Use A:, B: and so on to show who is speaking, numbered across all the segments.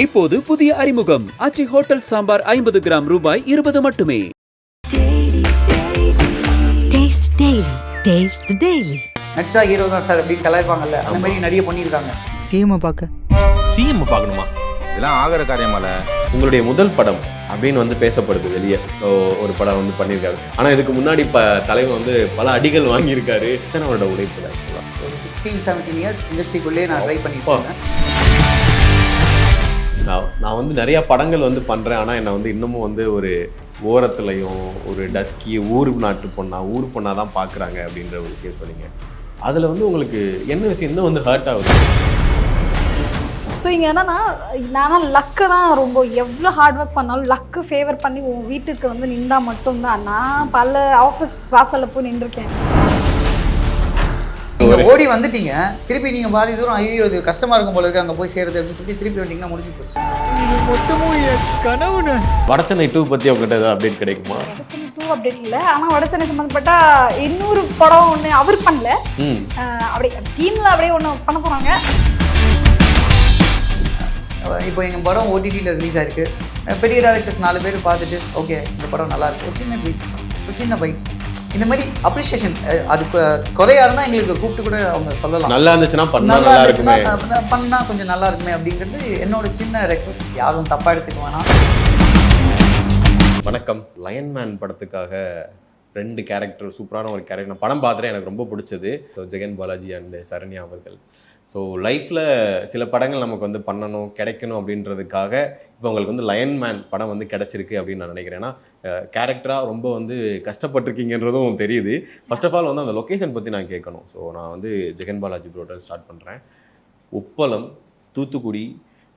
A: இப்போது புதிய அறிமுகம் ஆச்சி ஹோட்டல் சாம்பார் 50 கிராம் ரூபாய் 20 மட்டுமே.
B: நடிச்சா ஹீரோ தான் சார் அப்படின்னு கலாய்ப்பாங்கல்ல, அந்த மாதிரி நிறைய பண்ணியிருக்காங்க.
C: சிஎம் பார்க்கணுமா? இதெல்லாம் ஆகிற காரியமால.
D: உங்களுடைய முதல் படம் அப்படின்னு வந்து பேசப்படுது வெளியே. ஸோ ஒரு படம் வந்து பண்ணியிருக்காரு. ஆனால் இதுக்கு முன்னாடி தலைவர் வந்து பல அடிகள் வாங்கியிருக்காரு. இத்தனை அவரோட உழைப்பு
B: ஒரு 16-17 இயர்ஸ் இண்டஸ்ட்ரிக்குள்ளேயே நான் ட்ரை பண்ணிப்பேன்.
D: நான் வந்து நிறையா படங்கள் வந்து பண்ணுறேன். ஆனால் என்னை வந்து இன்னமும் வந்து ஒரு ஓரத்துலையும் ஒரு டஸ்கி ஊர் நாட்டு பொண்ணாக தான் பார்க்குறாங்க அப்படின்ற ஒரு விஷயம் சொன்னீங்க. அதில் வந்து உங்களுக்கு என்ன விஷயம் இன்னும் வந்து ஹர்ட் ஆகுது?
E: ஸோ இங்கே என்னன்னா, நான் லக்கு தான் ரொம்ப, எவ்வளோ ஹார்ட் ஒர்க் பண்ணாலும் லக்கு ஃபேவர் பண்ணி உன் வீட்டுக்கு வந்து நின்றா மட்டும்தான். நான் பல ஆஃபீஸ் வாசலில் போய் நின்றுருக்கேன்.
B: நீங்கள் ஓடி வந்துட்டீங்க, திருப்பி நீங்கள் பாதி தூரம் ஐயோ இது கஷ்டமாக இருக்கும் போல இருக்கு அங்கே போய் சேருது அப்படின்னு சொல்லி திருப்பி வந்தீங்கன்னா முடிஞ்சு போச்சு.
C: மொத்தமும் என் கனவுன்னு.
D: வடச்சென்னை 2 பற்றி அவங்ககிட்ட ஏதாவது அப்டேட் கிடைக்குமா?
E: வடச்சென்னை 2 அப்டேட் இல்லை, ஆனால் வடச்சென்னை சம்மந்தப்பட்ட இன்னொரு படம் ஒன்று அவர் பண்ணல, அப்படியே டீமில் அப்படியே ஒன்று பண்ண போகிறாங்க.
B: இப்போ எங்கள் படம் ஓடிடியில் ரிலீஸ் ஆயிருக்கு. பெரிய டேரக்டர்ஸ் 4 பேர் பார்த்துட்டு ஓகே இந்த படம் நல்லாயிருக்கு, ஒரு சின்ன ட்வீட், ஒரு சின்ன பைட்ஸ், இந்த மாதிரி அப்ரிஷியேஷன். அது குறையா இருந்தால் எங்களுக்கு கூப்பிட்டு கூட அவங்க சொல்லலாம்,
D: நல்லா இருந்துச்சுன்னா பண்ணால்
B: கொஞ்சம் நல்லா இருக்குமே அப்படிங்கிறது என்னோட சின்ன ரெக்வஸ்ட். யாரும் தப்பாக எடுத்துக்க வேணாம்.
D: வணக்கம். லயன்மேன் படத்துக்காக 2 கேரக்டர், சூப்பரான ஒரு கேரக்டர் நான் படம் பார்த்துட்டு எனக்கு ரொம்ப பிடிச்சது. ஸோ ஜெகன் பாலாஜி அண்ட் சரண்யா அவர்கள். ஸோ லைஃப்பில் சில படங்கள் நமக்கு வந்து பண்ணணும் கிடைக்கணும் அப்படின்றதுக்காக இப்போ உங்களுக்கு வந்து லயன்மேன் படம் வந்து கிடச்சிருக்கு அப்படின்னு நான் நினைக்கிறேன். ஏன்னா கேரக்டராக ரொம்ப வந்து கஷ்டப்பட்டிருக்கீங்கன்றதும் தெரியுது. ஃபர்ஸ்ட் ஆஃப் ஆல் வந்து அந்த லொக்கேஷன் பற்றி நான் கேட்கணும். ஸோ நான் வந்து ஜெகன் பாலாஜி ப்ரோட்டல் ஸ்டார்ட் பண்ணுறேன். உப்பளம், தூத்துக்குடி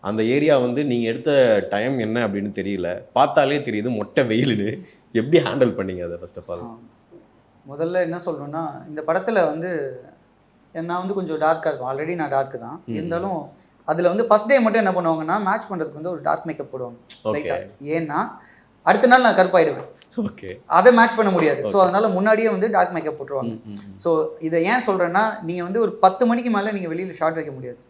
D: அந்த ஏரியா வந்து நீங்கள் எடுத்த டைம் என்ன அப்படின்னு தெரியல, பார்த்தாலே தெரியுது மொட்டை வெயிலுன்னு. எப்படி ஹேண்டில் பண்ணீங்க அதை? ஃபர்ஸ்ட் ஆஃப் ஆல்
B: முதல்ல என்ன சொல்லணும்னா, இந்த படத்தில் வந்து நான் வந்து கொஞ்சம் டார்க்காக இருக்கும். ஆல்ரெடி நான் டார்க்கு தான், இருந்தாலும் அதில் வந்து ஃபஸ்ட் டே மட்டும் என்ன பண்ணுவாங்கன்னா மேட்ச் பண்ணுறதுக்கு வந்து ஒரு டார்க் மேக்கப் போடுவாங்க. ஏன்னா அடுத்த நாள் நான் கருப்பாயிடுவேன்.
D: ஓகே,
B: அதை மேட்ச் பண்ண முடியாது. ஸோ அதனால் முன்னாடியே வந்து டார்க் மேக்கப் போட்டுருவாங்க. ஸோ இதை ஏன் சொல்கிறேன்னா, நீங்கள் வந்து ஒரு 10 மணிக்கு மேலே நீங்கள் வெளியில் ஷார்ட் வைக்க முடியாது.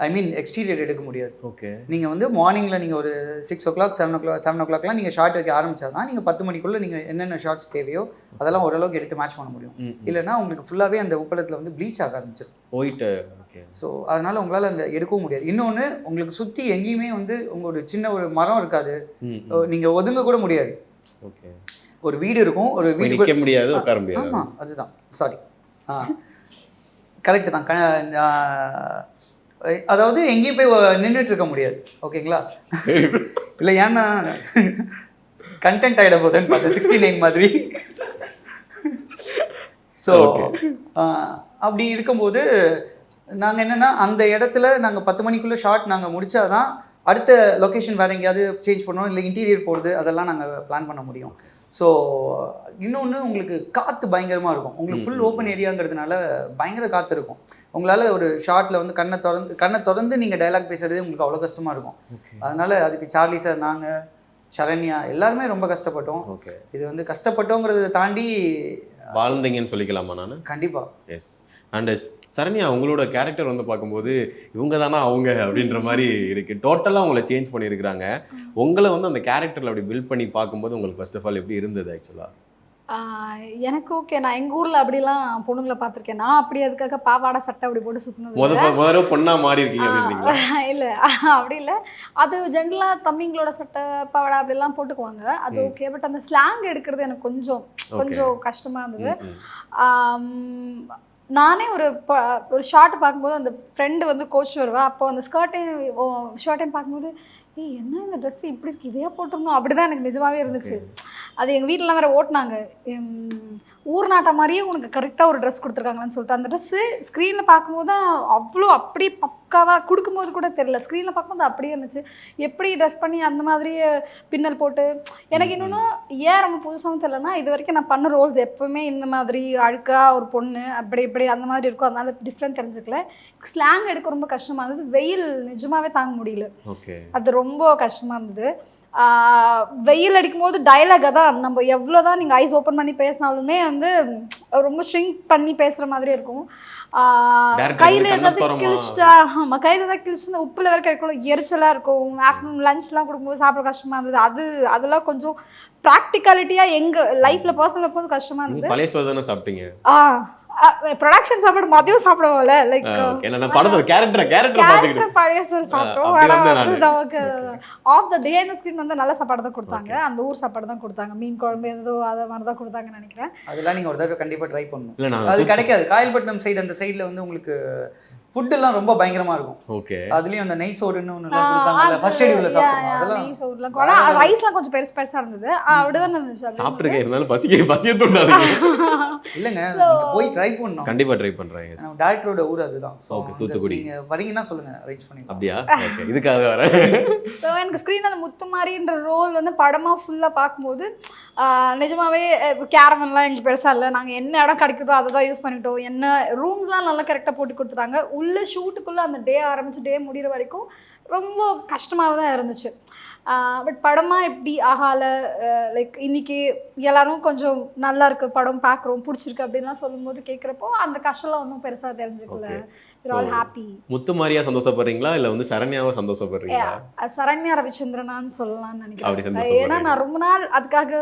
B: ஐ மீன் எக்ஸ்டீரியர் எடுக்க முடியாது.
D: ஓகே, நீங்கள்
B: வந்து மார்னிங்கில் நீங்கள் ஒரு 6 o'clock 7 o'clockலாம் நீங்கள் ஷார்ட் வைக்க ஆரம்பித்தா தான் நீங்கள் 10 மணிக்குள்ளே நீங்கள் என்னென்ன ஷார்ட்ஸ் தேவையோ அதெல்லாம் ஓரளவுக்கு எடுத்து மேட்ச் பண்ண முடியும். இல்லைனா உங்களுக்கு ஃபுல்லாகவே அந்த உப்பளத்தில் வந்து ப்ளீச் ஆக ஆரம்பிச்சிடும் போயிட்டு. ஓகே, ஸோ அதனால் உங்களால் அங்கே எடுக்கவும் முடியாது. இன்னொன்று, உங்களுக்கு சுற்றி எங்கேயுமே வந்து உங்கள் ஒரு சின்ன ஒரு மரம் இருக்காது, நீங்கள் ஒதுங்க கூட முடியாது. ஓகே, ஒரு வீடு இருக்கும், ஒரு வீடு
D: நிற்க முடியாது, உட்கார முடியாது.
B: ஆமாம், அதுதான் சாரி கரெக்டு தான். அதாவது எங்கேயும் போய் நின்றுட்டு இருக்க முடியாது. ஓகேங்களா? இல்லை ஏன்னா கண்டென்ட் ஆகிட போதுன்னு பார்த்தேன் 69 மாதிரி. ஸோ அப்படி இருக்கும்போது நாங்கள் என்னென்னா, அந்த இடத்துல நாங்கள் 10 மணிக்குள்ளே ஷார்ட் நாங்கள் முடித்தாதான் அடுத்த லொக்கேஷன் வேறு எங்கேயாவது சேஞ்ச் பண்ணோம், இல்லை இன்டீரியர் போடுறது அதெல்லாம் நாங்கள் பிளான் பண்ண முடியும். ஸோ இன்னொன்று, உங்களுக்கு காற்று பயங்கரமாக இருக்கும். உங்களுக்கு ஃபுல் ஓப்பன் ஏரியாங்கிறதுனால பயங்கர காற்று இருக்கும். உங்களால் ஒரு ஷார்ட்டில் வந்து கண்ணை திறந்து நீங்கள் டைலாக் பேசுகிறது உங்களுக்கு அவ்வளோ கஷ்டமாக இருக்கும். அதனால் அதுக்கு சார்லி சார், நாங்கள், சரண்யா எல்லாருமே ரொம்ப கஷ்டப்பட்டோம். ஓகே, இது வந்து கஷ்டப்பட்டோங்கிறத தாண்டி
D: வாழ்ந்தீங்கன்னு சொல்லிக்கலாமா? நான் கண்டிப்பாக. எஸ். அண்டு சரண்யா, உங்களோட கேரக்டர் வந்து பார்க்கும்போது இவங்க தானா அவங்க அப்படின்ற மாதிரி இருக்குது. டோட்டலாக உங்களை சேஞ்ச் பண்ணியிருக்கிறாங்க. உங்களை வந்து அந்த கேரக்டரில் அப்படி பில்ட் பண்ணி பார்க்கும்போது உங்களுக்கு ஃபர்ஸ்ட் ஆஃப் ஆல் எப்படி இருந்தது? ஆக்சுவலாக
E: எனக்கு ஓகே, நான் எங்கள் ஊரில் அப்படிலாம் பொண்ணுங்களை பார்த்துருக்கேன். நான் அப்படி அதுக்காக பாவாடை சட்டை அப்படி போட்டு சுற்றினது
D: முதல்ல பொண்ணாக மாறி இருக்கீங்க
E: இல்லை, அப்படி இல்லை. அது ஜென்ரலாக தம்பிங்களோட சட்டை பாவாடை அப்படிலாம் போட்டுக்குவாங்க, அது ஓகே. பட் அந்த ஸ்லாங் எடுக்கிறது எனக்கு கொஞ்சம் கஷ்டமாக இருந்தது. நானே ஒரு ஷார்ட் பார்க்கும்போது அந்த ஃப்ரெண்டு வந்து கோச் வருவா, அப்போ அந்த ஷர்ட்டையும் பார்க்கும்போது என்ன இந்த ட்ரெஸ் இப்படி இருக்கு, இதையா போட்டிருந்தோம், அப்படி தான் எனக்கு நிஜமாகவே இருந்துச்சு. அது எங்கள் வீட்டிலலாம் வேறு ஓட்டினாங்க, ஊர் நாட்டை மாதிரியே உனக்கு கரெக்டாக ஒரு ட்ரெஸ் கொடுத்துருக்காங்கன்னு சொல்லிட்டு. அந்த ட்ரெஸ்ஸு ஸ்க்ரீனில் பார்க்கும்போது தான் அப்படியே பக்காவாக கொடுக்கும்போது கூட தெரியல, ஸ்க்ரீனில் பார்க்கும்போது அப்படியே இருந்துச்சு. எப்படி ட்ரெஸ் பண்ணி அந்த மாதிரியே பின்னல் போட்டு, எனக்கு இன்னொன்று ஏன் ரொம்ப புதுசாகவும் தெரியலன்னா, இது வரைக்கும் நான் பண்ண ரோல்ஸ் எப்போவுமே இந்த மாதிரி அழுக்காக ஒரு பொண்ணு இப்படி அந்த மாதிரி இருக்கும், அதனால டிஃப்ரெண்ட் தெரிஞ்சுக்கல. ஸ்லாங் எடுக்க ரொம்ப கஷ்டமாக இருந்தது. வெயில் நிஜமாகவே தாங்க முடியல, அது ரொம்ப கஷ்டமாக இருந்தது. வெயில் அடிக்கும் போது டைலாக் தான், நம்ம எவ்வளோதான் நீங்கள் ஐஸ் ஓப்பன் பண்ணி பேசினாலுமே வந்து ரொம்ப ஷ்ரிங்க் பண்ணி பேசுகிற மாதிரி இருக்கும்.
D: Director
E: கையில்
D: வந்து
E: ஏதாவது
D: கண்ணத்தோரமா-
E: கிழிச்சிட்டா, ஆமாம் கையில் ஏதாவது கிழிச்சு இந்த உப்பில் வேறு கைக்குள்ள எரிச்சலாக இருக்கும். ஆஃப்டர்நூன் லஞ்ச்லாம் கொடுக்கும்போது சாப்பிட கஷ்டமாக இருந்தது. அதெல்லாம் கொஞ்சம் ப்ராக்டிகாலிட்டியாக எங்கள் லைஃப்பில் பர்சனல் போது கஷ்டமாக
D: நீங்க
E: இருந்தது.
D: பழைய சோறு தானே சாப்பிட்டீங்க?
E: ப்ரொடக்ஷன் சாப்பாடு மதியம் சாப்பிடுவோம்ல, லைக்
D: ஏன்னா படத்தோட கேரக்டர் பார்த்துக்கிட்டு
E: கேரக்டர் பழைய சோறு சாப்பிட்டோம்.
D: அப்படி
E: ஆனால்
D: வந்து
E: வந்து
D: நானு.
E: நமக்கு ஆஃப் த டே இந்த ஸ்க்ரீன் வந்து நல்ல சாப்பாடு தான் கொடுத்தாங்க. அந்த ஊர் சாப்பாடு தான் கொடுத்தாங்க. மீன் குழம்பு ஏதோ அதை மாதிரி தான் கொடுத்தாங்கன்னு நினைக்கிறேன்.
B: அதெல்லாம் நீங்கள் ஒரு தடவை கண்டிப்பாக ட்ரை பண்ணணும்.
D: இல்ல நான்
B: அது கிடைக்காது. காயல்பட்டினம் சைடு அந்த சைடில் வந்து உங்களுக்கு ஃபுட்டெல்லாம் ரொம்ப பயங்கரமாக இருக்கும்.
D: ஓகே.
B: அதுலேயும் அந்த நெய் சோறுன்னு ஒன்று கொடுத்தாங்கல்ல, ஃபர்ஸ்ட் ஷெடியூலில் சாப்பிடுவோம். அதெல்லாம்
E: ரைஸ்லாம் கொஞ்சம் பெருசு பெருசா இருந்தது. அப்படிதான் இருந்துச்சு.
D: சாப்பிட்டுருக்கேன், இருந்தாலும் பசிய தூண்டாது.
B: இல்லைங்க, நீங்கள் போய் ட்ரை பண்ணணும்.
D: கண்டிப்பா ட்ரை பண்றேன்.
B: டேரக்டரோட ஊர் அதுதான்.
D: Okay, தூத்துக்குடி.
B: நீங்கள் வரீங்கன்னா சொல்லுங்கள், அரேஞ்ச் பண்ணிக்கலாம்.
D: அப்படியா? ஓகே, இதுக்காக வரேன்.
E: ஸோ எனக்கு ஸ்க்ரீன் அந்த முத்துமாரின்ற ரோல் வந்து படமாக ஃபுல்லாக பார்க்கும்போது நிஜமாவே கேரவன்லாம் எங்களுக்கு பெருசாக இல்லை. நாங்கள் என்ன இடம் கிடைக்குதோ அதை தான் யூஸ் பண்ணிட்டோம். என்ன ரூம்ஸ்லாம் நல்லா கரெக்டாக போட்டு கொடுத்துட்டாங்க. உள்ள ஷூட்டுக்குள்ளே அந்த டே ஆரம்பிச்சு டே முடிகிற வரைக்கும் ரொம்ப கஷ்டமாக தான் இருந்துச்சு. பட் படமாக எப்படி ஆகால லைக் இன்னைக்கு எல்லாரும் கொஞ்சம் நல்லா இருக்கு படம் பார்க்குறோம் பிடிச்சிருக்கு அப்படின்லாம் சொல்லும்போது கேட்குறப்போ அந்த கஷ்டம்லாம் ஒன்றும் பெருசாக தெரிஞ்சுக்கல. We're all happy.
D: முத்துமாரியா சந்தோஷப்படுறீங்களா இல்ல வந்து சரண்யாவை சந்தோஷப்படுறீங்களா?
E: சரண்யா ரவிச்சந்திரனான்னு சொல்லலாம்னு
D: அப்படி
E: நினைக்கிறேன்.
D: சந்தோஷப்படுறீங்க.
E: ஏன்னா நான் ரொம்ப நாள் அதுக்காக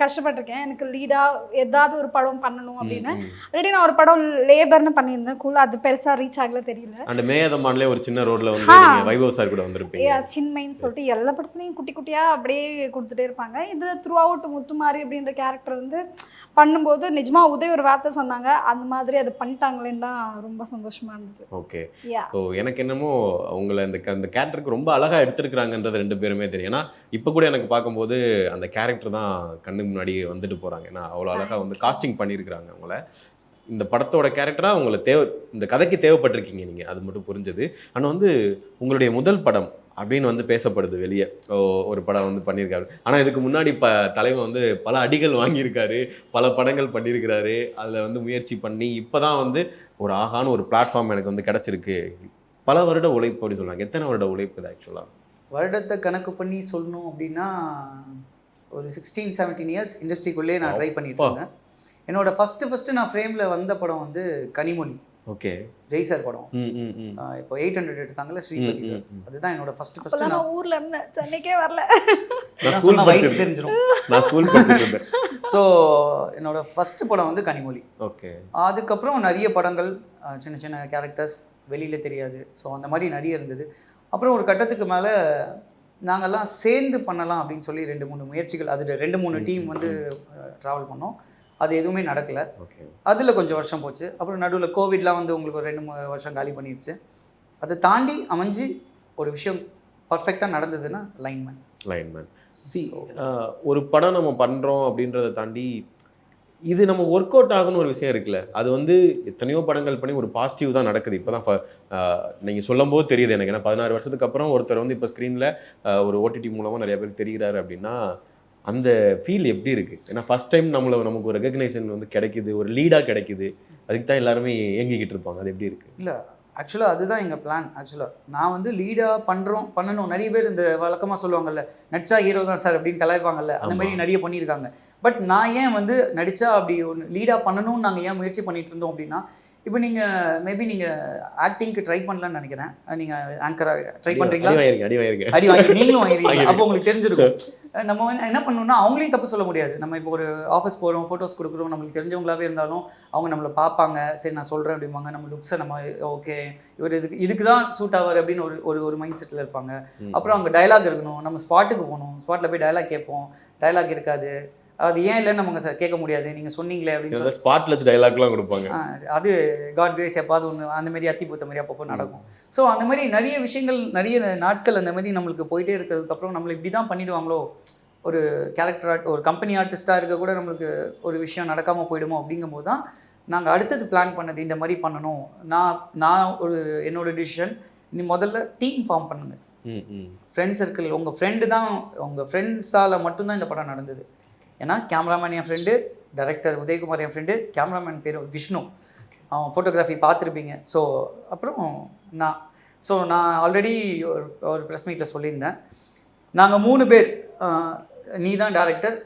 E: கஷ்டப்பட்டிருக்கேன். எனக்கு லீடா ஏதாவது ஒரு படம் பண்ணணும் அப்படின்னு. ஆல்ரெடி நான் ஒரு படம் லேபர்னு பண்ணியிருந்தேன். கூல் அது பெருசா ரீச் ஆகல, தெரியல.
D: அந்த மேயதமான்ல ஒரு சின்ன ரோட்ல வந்து நீங்க வைபவ் சார் கூட வந்திருப்பீங்க.
E: சின்மைன்னு சொல்லிட்டு எல்லா படத்துலையும் குட்டி குட்டியா அப்படியே கொடுத்துட்டே இருப்பாங்க. இது த்ரூ அவுட் முத்துமாரி அப்படின்ற கேரக்டர் வந்து பண்ணும்போது நிஜமா உதய் ஒரு வார்த்தை சொன்னாங்க, அந்த மாதிரி அதை பண்ணிட்டாங்களேன்னு தான் ரொம்ப சந்தோஷமா இருந்தது.
D: ஓகே.
E: யா
D: ஸோ எனக்கு என்னமோ உங்களை அந்த கேரக்டருக்கு ரொம்ப அழகா எடுத்திருக்கிறாங்கன்றது ரெண்டு பேருமே தெரியும். ஏன்னா இப்போ கூட எனக்கு பார்க்கும்போது அந்த கேரக்டர் தான் கண்ணுக்கு முன்னாடி வந்துட்டு போறாங்க. ஏன்னா அவ்வளோ அழகா வந்து காஸ்டிங் பண்ணியிருக்கிறாங்க அவங்கள. இந்த படத்தோட கேரக்டராக உங்களை இந்த கதைக்கு தேவைப்பட்டிருக்கீங்க நீங்கள், அது மட்டும் புரிஞ்சது. ஆனால் வந்து உங்களுடைய முதல் படம் அப்படின்னு வந்து பேசப்படுது வெளியே, ஒரு படம் வந்து பண்ணியிருக்காரு. ஆனால் இதுக்கு முன்னாடி தலைவன் வந்து பல அடிகள் வாங்கியிருக்காரு, பல படங்கள் பண்ணியிருக்கிறாரு. அதில் வந்து முயற்சி பண்ணி இப்போ தான் வந்து ஒரு ஆகான ஒரு பிளாட்ஃபார்ம் எனக்கு வந்து கிடச்சிருக்கு. பல வருட உழைப்பு அப்படின்னு சொல்கிறாங்க. எத்தனை வருட உழைப்பு இது ஆக்சுவலாக?
B: வருடத்தை கணக்கு பண்ணி சொல்லணும் அப்படின்னா ஒரு 16-17 இயர்ஸ் இண்டஸ்ட்ரிக்குள்ளேயே நான் ட்ரை பண்ணிட்டு இருந்தேன். என்னோட ஃபஸ்ட்டு நான் ஃப்ரேமில் வந்த படம் வந்து கனிமொழி.
D: ஓகே.
B: ஜெய் சார் படம். இப்போ 800 எடுத்தாங்கல்ல ஸ்ரீபதி சார், அதுதான் என்னோட ஃபர்ஸ்ட்
E: நான் ஊர்ல இருந்தேன், சென்னைக்கே வரல.
D: நான் ஸ்கூல்
B: வயசு தெரிஞ்சிடும்.
D: நான் ஸ்கூல் படிச்சிருந்தேன்.
B: ஸோ என்னோட ஃபர்ஸ்ட் படம் வந்து கனிமொழி.
D: ஓகே.
B: அதுக்கப்புறம் நிறைய படங்கள், சின்ன சின்ன கேரக்டர்ஸ் வெளியில் தெரியாது. ஸோ அந்த மாதிரி நிறைய இருந்தது. அப்புறம் ஒரு கட்டத்துக்கு மேலே நாங்கள்லாம் சேர்ந்து பண்ணலாம் அப்படின்னு சொல்லி 2-3 முயற்சிகள், அது 2-3 டீம் வந்து ட்ராவல் பண்ணோம். அது எதுவுமே நடக்கலை.
D: ஓகே.
B: அதில் கொஞ்சம் வருஷம் போச்சு. அப்புறம் நடுவில் கோவிட்லாம் வந்து உங்களுக்கு ஒரு 2-3 வருஷம் காலி பண்ணிடுச்சு. அதை தாண்டி அமைஞ்சு ஒரு விஷயம் பர்ஃபெக்டாக நடந்ததுன்னா லைன்மேன்.
D: ஒரு படம் நம்ம பண்ணுறோம் அப்படின்றத தாண்டி இது நம்ம ஒர்க் அவுட் ஆகுன்னு ஒரு விஷயம் இருக்குல்ல, அது வந்து எத்தனையோ படங்கள் பண்ணி ஒரு பாசிட்டிவ் தான் நடக்குது. இப்போ தான் நீங்கள் சொல்லும் போது தெரியுது எனக்கு. ஏன்னா 16 வருஷத்துக்கு அப்புறம் ஒருத்தர் வந்து இப்போ ஸ்க்ரீனில் ஒரு ஓடிடி மூலமாக நிறைய பேர் தெரிகிறாரு அப்படின்னா அந்த ஃபீல் எப்படி இருக்குது? ஏன்னா ஃபஸ்ட் டைம் நமக்கு ஒரு ரெகக்னேஷன் வந்து கிடைக்குது, ஒரு லீடாக கிடைக்குது. அதுக்கு தான் எல்லாருமே ஏங்கிக்கிட்டு இருப்பாங்க. அது எப்படி இருக்குது?
B: இல்லை, ஆக்சுவலாக அதுதான் எங்கள் பிளான். ஆக்சுவலாக நான் வந்து லீடாக பண்ணணும். நிறைய பேர் இந்த வழக்கமாக சொல்லுவாங்கல்ல, நடிச்சா ஹீரோ தான் சார் அப்படின்னு கலாய்ப்பாங்கல்ல, அந்த மாதிரி நிறைய பண்ணியிருக்காங்க. பட் நான் ஏன் வந்து நடித்தா அப்படி ஒன்று லீடாக பண்ணணும்னு நாங்கள் ஏன் முயற்சி பண்ணிகிட்டு இருந்தோம் அப்படின்னா, இப்போ நீங்கள் மேபி நீங்கள் ஆக்டிங்க்கு ட்ரை பண்ணலான்னு நினைக்கிறேன். நீங்கள் ஆங்கராக ட்ரை பண்ணுறீங்களா? அடி வாங்கி நீங்களும் வாங்கிருக்கீங்க. அப்போ உங்களுக்கு தெரிஞ்சிருக்கும். நம்ம என்ன பண்ணணும்னா அவங்களையும் தப்பு சொல்ல முடியாது. நம்ம இப்போ ஒரு ஆஃபீஸ் போகிறோம், ஃபோட்டோஸ் கொடுக்குறோம், நம்மளுக்கு தெரிஞ்சவங்களாவே இருந்தாலும் அவங்க நம்மளை பார்ப்பாங்க. சரி நான் சொல்கிறேன் அப்படிம்பாங்க. நம்ம லுக்ஸை நம்ம ஓகே இவர் இதுக்கு தான் சூட் ஆவார் அப்படின்னு ஒரு மைண்ட் செட்டில் இருப்பாங்க. அப்புறம் அங்கே டைலாக் இருக்கணும், நம்ம ஸ்பாட்டுக்கு போகணும், ஸ்பாட்டில் போய் டைலாக் கேட்போம், டைலாக் இருக்காது. அது ஏன் இல்லைன்னு நமக்கு கேட்க முடியாது, நீங்கள் சொன்னீங்களே அப்படின்னு சொல்லி
D: ஸ்பாட்ல வச்சு டைலாக்லாம் கொடுப்பாங்க.
B: அது காட் கிரேஸ் எப்பாவது ஒன்று அந்த மாதிரி அத்தி பூத்த மாதிரி அப்பப்போ நடக்கும். ஸோ அந்த மாதிரி நிறைய விஷயங்கள், நிறைய நாட்கள் அந்த மாதிரி நம்மளுக்கு போயிட்டே இருக்கிறதுக்கப்புறம் நம்மளை இப்படி தான் பண்ணிவிடுவாங்களோ, ஒரு கேரக்டர் ஒரு கம்பெனி ஆர்டிஸ்ட்டாக இருக்க கூட நம்மளுக்கு ஒரு விஷயம் நடக்காமல் போயிடுமோ அப்படிங்கும்போது தான் நாங்கள் அடுத்தது பிளான் பண்ணது இந்த மாதிரி பண்ணணும். நான் ஒரு என்னோட டிசிஷன், நீ முதல்ல டீம் ஃபார்ம் பண்ணுங்க. ஃப்ரெண்ட் சர்க்கிள், உங்கள் ஃப்ரெண்டு தான், உங்கள் ஃப்ரெண்ட்ஸால் மட்டும்தான் இந்த படம் நடந்தது. ஏன்னா கேமராமேன் என் ஃப்ரெண்டு, டைரக்டர் உதயகுமார் என் ஃப்ரெண்டு, கேமராமேன் பேர் விஷ்ணு, அவன் ஃபோட்டோகிராஃபி பார்த்துருப்பீங்க. ஸோ அப்புறம் நான் ஆல்ரெடி ஒரு ப்ரெஸ் மீட்டில் சொல்லியிருந்தேன், நாங்கள் 3 பேர், நீ தான் டேரக்டர்,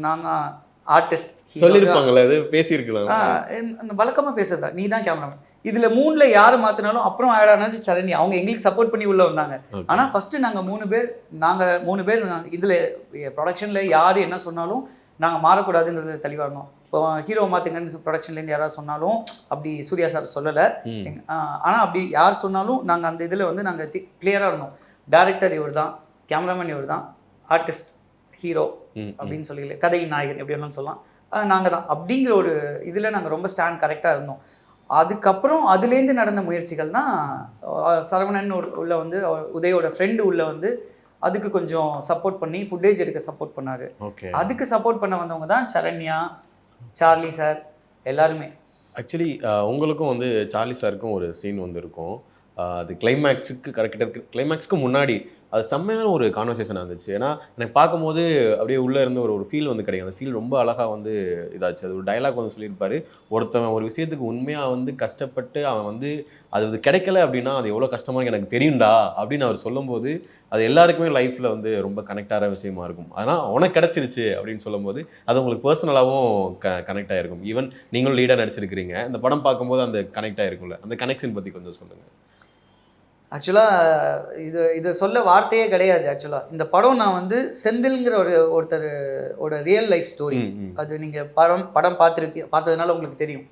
B: நான் தான் ஆர்டிஸ்ட்
D: சொல்லியிருப்பாங்களே, அது பேசியிருக்கலாம்.
B: வழக்கமாக பேசுறதா, நீ தான் கேமராமேன். இதில் 3ல் யார் மாற்றினாலும் அப்புறம் ஆட் ஆனது சரண்யா. அவங்க எங்களுக்கு சப்போர்ட் பண்ணி உள்ளே வந்தாங்க. ஆனால் ஃபஸ்ட்டு நாங்கள் 3 பேர் இதில் ப்ரொடக்ஷனில் யார் என்ன சொன்னாலும் நாங்கள் மாறக்கூடாதுங்கிறது தெளிவாக இருந்தோம். இப்போ ஹீரோ மாற்றுங்கன்னு ப்ரொடக்ஷன்லேருந்து யாராவது சொன்னாலும் அப்படி சூர்யா சார் சொல்லலை. ஆனால் அப்படி யார் சொன்னாலும் நாங்கள் அந்த இதில் வந்து நாங்கள் கிளியராக இருந்தோம். டைரக்டர் இவர் தான், கேமராமேன் இவர் தான், ஆர்டிஸ்ட் ஹீரோ அப்படின்னு சொல்லி கதையின் நாயகன் எப்படி வேணாலும் சொல்லலாம், நாங்கள் தான் அப்படிங்கிற ஒரு இதில் நாங்கள் ரொம்ப ஸ்டாண்ட் கரெக்டாக இருந்தோம். அதுக்கப்புறம் அதுலேருந்து நடந்த முயற்சிகள் தான் சரவணன் உள்ள வந்து உதயோட ஃப்ரெண்டு உள்ள வந்து அதுக்கு கொஞ்சம் சப்போர்ட் பண்ணி ஃபுட்டேஜ் எடுக்க சப்போர்ட் பண்ணார். அதுக்கு சப்போர்ட் பண்ண வந்தவங்க தான் சரண்யா, சார்லி சார் எல்லாருமே.
D: ஆக்சுவலி உங்களுக்கும் வந்து சார்லி சாருக்கும் ஒரு சீன் வந்து இருக்கும். அது கிளைமேக்ஸுக்கு முன்னாடி அது செம்மையான ஒரு கான்வர்சேஷனாக இருந்துச்சு. ஏன்னா எனக்கு பார்க்கும்போது அப்படியே உள்ளே இருந்து ஒரு ஃபீல் வந்து கிடைக்கும். அந்த ஃபீல் ரொம்ப அழகாக வந்து இதாச்சு. அது ஒரு டைலாக் வந்து சொல்லியிருப்பாரு, ஒருத்தவன் ஒரு விஷயத்துக்கு உண்மையாக வந்து கஷ்டப்பட்டு அவன் வந்து அது கிடைக்கல அப்படின்னா அது எவ்வளோ கஷ்டமாக எனக்கு தெரியும்டா அப்படின்னு அவர் சொல்லும்போது அது எல்லாருக்குமே லைஃப்பில் வந்து ரொம்ப கனெக்டான விஷயமா இருக்கும். அதனால் உனக்கு கிடச்சிருச்சு அப்படின்னு சொல்லும்போது அது உங்களுக்கு பர்சனலாகவும் கனெக்ட் ஆகிருக்கும். ஈவன் நீங்களும் லீடாக நடிச்சிருக்கிறீங்க. இந்த படம் பார்க்கும்போது அந்த கனெக்ட் ஆகிருக்கும்ல, அந்த கனெக்ஷன் பற்றி கொஞ்சம் சொல்லுங்கள்.
B: ஆக்சுவலாக இது சொல்ல வார்த்தையே கிடையாது. ஆக்சுவலாக இந்த படம் நான் வந்து செந்தில்ங்கிற ஒருத்தரோட ரியல் லைஃப் ஸ்டோரி. அது நீங்கள் படம் பார்த்ததுனால உங்களுக்கு தெரியும்.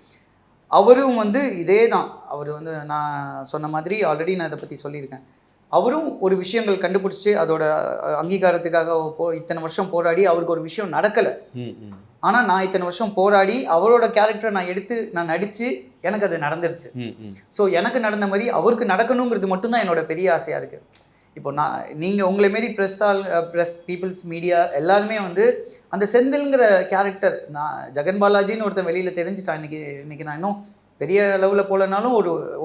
B: அவரும் வந்து இதே தான். அவர் வந்து நான் சொன்ன மாதிரி ஆல்ரெடி நான் இதை பற்றி சொல்லியிருக்கேன். அவரும் ஒரு விஷயங்கள் கண்டுபிடிச்சி அதோட அங்கீகாரத்துக்காக இத்தனை வருஷம் போராடி அவருக்கு ஒரு விஷயம் நடக்கலை. ஆனால் நான் இத்தனை வருஷம் போராடி அவரோட கேரக்டரை நான் நடித்து எனக்கு அது நடந்துருச்சு. ஸோ எனக்கு நடந்த மாதிரி அவருக்கு நடக்கணுங்கிறது மட்டும்தான் என்னோட பெரிய ஆசையாக இருக்குது. இப்போ நீங்கள் உங்களை மாரி ப்ரெஸ் பீப்புள்ஸ் மீடியா எல்லாருமே வந்து அந்த செந்தில்ங்கிற கேரக்டர், நான் ஜெகன் பாலாஜின்னு ஒருத்தன் வெளியில் தெரிஞ்சுட்டான். இன்னைக்கு நான் இன்னும் பெரிய லெவலில் போகலனாலும்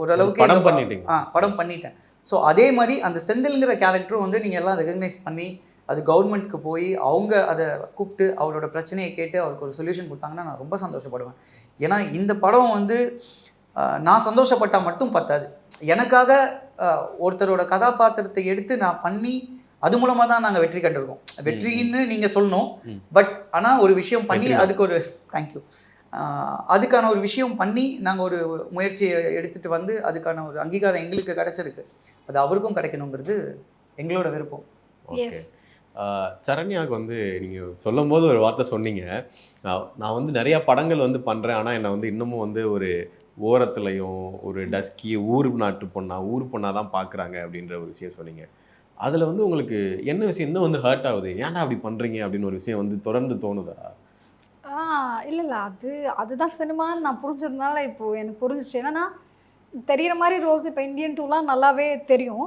B: ஓரளவுக்கு படம் பண்ணிட்டேன். ஸோ அதே மாதிரி அந்த செந்தில்ங்கிற கேரக்டரும் வந்து நீங்கள் எல்லாம் ரெகக்னைஸ் பண்ணி அது கவர்மெண்ட்டுக்கு போய் அவங்க அதை கூப்பிட்டு அவரோட பிரச்சனையை கேட்டு அவருக்கு ஒரு சொல்யூஷன் கொடுத்தாங்கன்னா நான் ரொம்ப சந்தோஷப்படுவேன். ஏன்னா இந்த படம் வந்து நான் சந்தோஷப்பட்டால் மட்டும் பத்தாது. எனக்காக ஒருத்தரோட கதாபாத்திரத்தை எடுத்து நான் பண்ணி அது மூலமாக தான் நாங்கள் வெற்றி கண்டிருக்கோம். வெற்றின்னு நீங்கள் சொல்லணும், பட் ஆனால் ஒரு விஷயம் பண்ணி அதுக்கு ஒரு தேங்க்யூ, அதுக்கான ஒரு விஷயம் பண்ணி நாங்கள் ஒரு முயற்சியை எடுத்துகிட்டு வந்து அதுக்கான ஒரு அங்கீகாரம் எங்களுக்கு கிடைச்சிருக்கு. அது அவருக்கும் கிடைக்கணுங்கிறது எங்களோட விருப்பம்.
D: ஓகே. சரண்யாவுக்கு வந்து நீங்கள் சொல்லும் போது ஒரு வார்த்தை சொன்னீங்க, நான் வந்து நிறையா படங்கள் வந்து பண்ணுறேன், ஆனால் என்னை வந்து இன்னமும் வந்து ஒரு ஓரத்துலையும் ஒரு டஸ்கி ஊர் பொண்ணாக தான் பார்க்குறாங்க அப்படின்ற ஒரு விஷயம் சொன்னீங்க. அதில் வந்து உங்களுக்கு என்ன விஷயம் இன்னும் வந்து ஹர்ட் ஆகுது, ஏன்டா அப்படி பண்ணுறீங்க அப்படின்னு ஒரு விஷயம் வந்து தொடர்ந்து தோணுதா?
E: இல்லை அதுதான் சினிமான்னு நான் புரிஞ்சதுனால இப்போது எனக்கு புரிஞ்சிச்சு. ஏன்னா தெரிகிற மாதிரி ரோல்ஸ் இப்போ இந்தியன் 2லாம் நல்லாவே தெரியும்.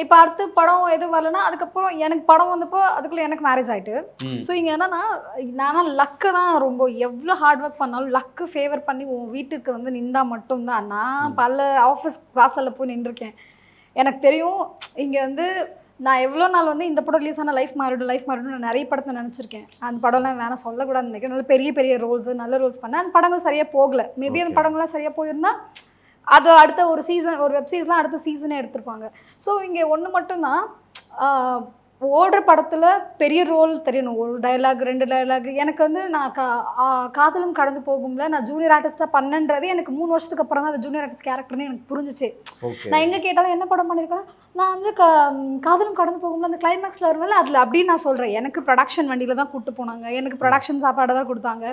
E: இப்போ அடுத்த படம் எதுவும் வரலன்னா அதுக்கப்புறம் எனக்கு படம் வந்தப்போ அதுக்குள்ளே எனக்கு மேரேஜ் ஆகிட்டு. ஸோ இங்கே என்னன்னா நான் லக்கு தான் ரொம்ப, எவ்வளோ ஹார்ட் ஒர்க் பண்ணாலும் லக்கு ஃபேவர் பண்ணி உன் வீட்டுக்கு வந்து நின்றா மட்டும்தான். நான் பல ஆஃபீஸ் வாசலில் போய் நின்றுருக்கேன். எனக்கு தெரியும் இங்கே வந்து நான் எவ்வளோ நாள் வந்து இந்த படம் ரிலீஸ் ஆனால் லைஃப் மாறிடும் நான் நிறைய படத்தை நினச்சிருக்கேன். அந்த படம்லாம் வேணாம் சொல்லக்கூடாதுன்னு நினைக்கிறேன். நல்ல பெரிய ரோல்ஸு நல்ல ரோல்ஸ் பண்ணேன். அந்த படங்கள் சரியாக போகலை. மேபி அந்த படங்கள்லாம் சரியாக போயிருந்தா அது அடுத்த ஒரு சீசன், ஒரு வெப் சீரிஸ்லாம் அடுத்த சீசனே எடுத்திருப்பாங்க. ஸோ இங்கே ஒன்று மட்டும்தான், ஓடுற படத்தில் பெரிய ரோல் தெரியணும், ஒரு டைலாக் 2 டைலாக். எனக்கு வந்து நான் காதலும் கடந்து போகும்ல நான் ஜூனியர் ஆர்டிஸ்ட்டாக பண்ணன்றதே எனக்கு 3 வருஷத்துக்கு அப்புறம் தான் அது ஜூனியர் ஆர்டிஸ்ட் கேரக்டர்னு எனக்கு புரிஞ்சிச்சு. நான் எங்கே கேட்டாலும் என்ன படம் பண்ணியிருக்கேன்னா நான் வந்து காதலும் கடந்து போகும்ல அந்த கிளைமேக்ஸில் வருவேன் அதில் அப்படின்னு நான் சொல்கிறேன். எனக்கு ப்ரொடக்ஷன் வண்டியில் தான் கூப்பிட்டு போனாங்க, எனக்கு ப்ரொடக்ஷன் சாப்பாடு தான் கொடுத்தாங்க,